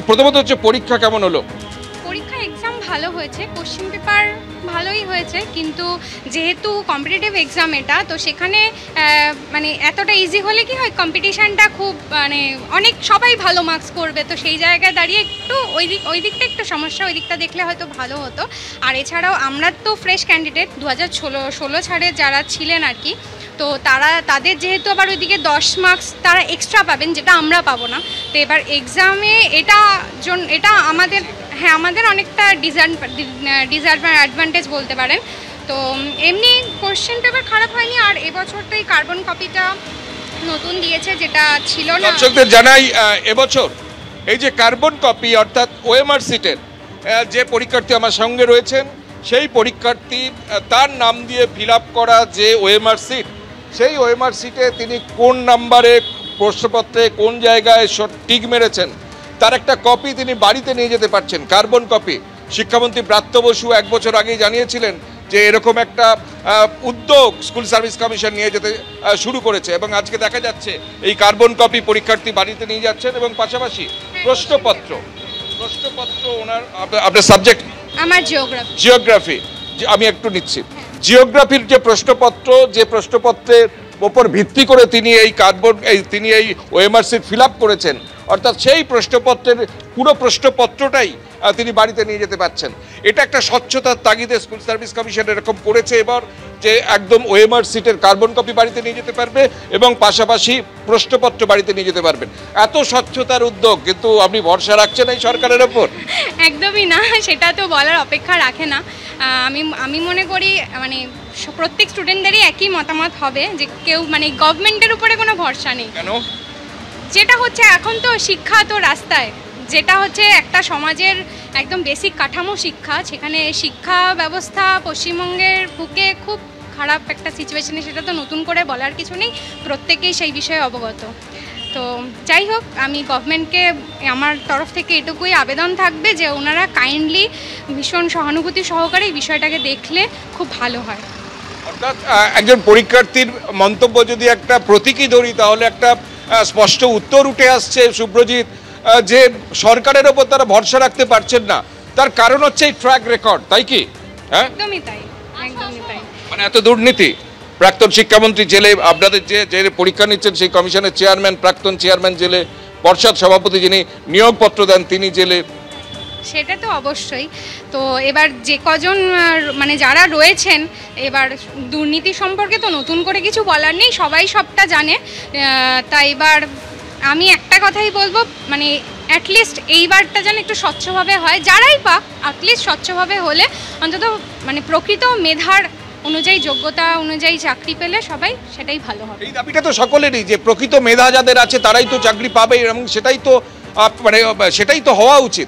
প্রথমত হচ্ছে পরীক্ষা কেমন হলো? পরীক্ষা এক্সাম ভালো হয়েছে, কোশ্চেন পেপার ভালোই হয়েছে, কিন্তু যেহেতু কম্পিটিটিভ এক্সাম এটা, তো সেখানে মানে এতটা ইজি হলে কি হয়, কম্পিটিশানটা খুব মানে অনেক সবাই ভালো মার্কস করবে, তো সেই জায়গায় দাঁড়িয়ে একটু ওই দিকটা একটু সমস্যা, ওই দিকটা দেখলে হয়তো ভালো হতো। আর এছাড়াও আমরা তো ফ্রেশ ক্যান্ডিডেট 2016 ছাড়ে যারা ছিলেন আর কি, তো তাদের যেহেতু আবার ওইদিকে 10 মার্কস তারা এক্সট্রা পাবেন, যেটা আমরা পাবো না। তো এবার এক্সামে এটা আমাদের অনেকটা ডিসঅ্যাডভান্টেজ বলতে পারেন। তো এমনি কোশ্চেন পেপার খারাপ হয়নি, আর এবছর তো এই কার্বন কপিটা নতুন দিয়েছে, যেটা ছিল না। দর্শকদের জানাই, এবছর এই যে কার্বন কপি অর্থাৎ ওএমআর সিটের যে পরীক্ষার্থী আমার সঙ্গে রয়েছেন, সেই পরীক্ষার্থী তার নাম দিয়ে ফিল আপ করা যে ওএমআর সিট, সেই ওএমআর সিটে তিনি কোন নাম্বারে প্রশ্নপত্রে কোন জায়গায় টিক মেরেছেন তার একটা কপি তিনি বাড়িতে নিয়ে যেতে পারছেন, কার্বন কপি। শিক্ষামন্ত্রী ব্রাত্য বসু 1 বছর আগেই জানিয়েছিলেন যে এরকম একটা উদ্যোগ স্কুল সার্ভিস কমিশন নিয়ে যেতে শুরু করেছে, এবং আজকে দেখা যাচ্ছে এই কার্বন কপি পরীক্ষার্থী বাড়িতে নিয়ে যাচ্ছেন, এবং পাশাপাশি প্রশ্নপত্র ওনার আপনার সাবজেক্ট আমার জিওগ্রাফি আমি একটু নিচ্ছি, জিওগ্রাফির যে প্রশ্নপত্রের ওপর ভিত্তি করে তিনি এই ওএমআর সিট ফিল আপ করেছেন, অর্থাৎ সেই প্রশ্নপত্রের পুরো প্রশ্নপত্রটাই তিনি বাড়িতে নিয়ে যেতে পারছেন। এটা একটা স্বচ্ছতার তাগিদে স্কুল সার্ভিস কমিশন এরকম করেছে এবার, যে একদম ওএমআর সিটের কার্বন কপি বাড়িতে নিয়ে যেতে পারবে এবং পাশাপাশি প্রশ্নপত্র বাড়িতে নিয়ে যেতে পারবেন। এত স্বচ্ছতার উদ্যোগ, কিন্তু আপনি ভরসা রাখছেন এই সরকারের ওপর? একদমই না, সেটা তো বলার অপেক্ষা রাখে না। আমি মনে করি মানে প্রত্যেক স্টুডেন্টদেরই একই মতামত হবে যে কেউ মানে গভর্নমেন্টের উপরে কোনো ভরসা নেই। কেন? যেটা হচ্ছে এখন তো শিক্ষা তো রাস্তায়, যেটা হচ্ছে একটা সমাজের একদম বেসিক কাঠামো শিক্ষা, সেখানে শিক্ষা ব্যবস্থা পশ্চিমবঙ্গের বুকে খুব খারাপ একটা সিচুয়েশনে, সেটা তো নতুন করে বলার কিছু নেই, প্রত্যেকেই সেই বিষয়ে অবগত। তো যাই হোক, আমি গভর্নমেন্টকে আমার তরফ থেকে এটুকুই আবেদন থাকবে যে ওনারা কাইন্ডলি ভীষণ সহানুভূতি সহকারে এই বিষয়টাকে দেখলে খুব ভালো হয়। অর্থাৎ একজন পরীক্ষার্থীর মন্তব্য যদি একটা প্রতীকী ধরি, তাহলে একটা স্পষ্ট উত্তর উঠে আসছে সুব্রজিৎ, যে সরকারের ওপর তারা ভরসা রাখতে পারছেন না, তার কারণ হচ্ছে এই ট্র্যাক রেকর্ড, তাই কি? হ্যাঁ, একদমই তাই, একদমই তাই। মানে এত দুর্নীতি। প্রাক্তন শিক্ষামন্ত্রী জেলে, আপনাদের যে পরীক্ষা নিচ্ছেন সেই কমিশনের চেয়ারম্যান, প্রাক্তন চেয়ারম্যান জেলে, পর্ষদ সভাপতি যিনি নিয়োগপত্র দেন তিনি জেলে। সেটা তো অবশ্যই। তো এবার যে কজন মানে যারা রয়েছেন, এবার দুর্নীতি সম্পর্কে তো নতুন করে কিছু বলার নেই, সবাই সবটা জানে। তাই এবার আমি একটা কথাই বলবো, মানে অ্যাটলিস্ট এইবারটা যেন একটু স্বচ্ছভাবে হয়, যারাই পাক অ্যাটলিস্ট স্বচ্ছভাবে হলে অন্তত মানে প্রকৃত মেধার অনুযায়ী, যোগ্যতা অনুযায়ী চাকরি পেলে সবাই সেটাই ভালো হবে। এই দাবিটা তো সকলেরই, যে প্রকৃত মেধা যাদের আছে তারাই তো চাকরি পাবে, এবং সেটাই তো হওয়া উচিত।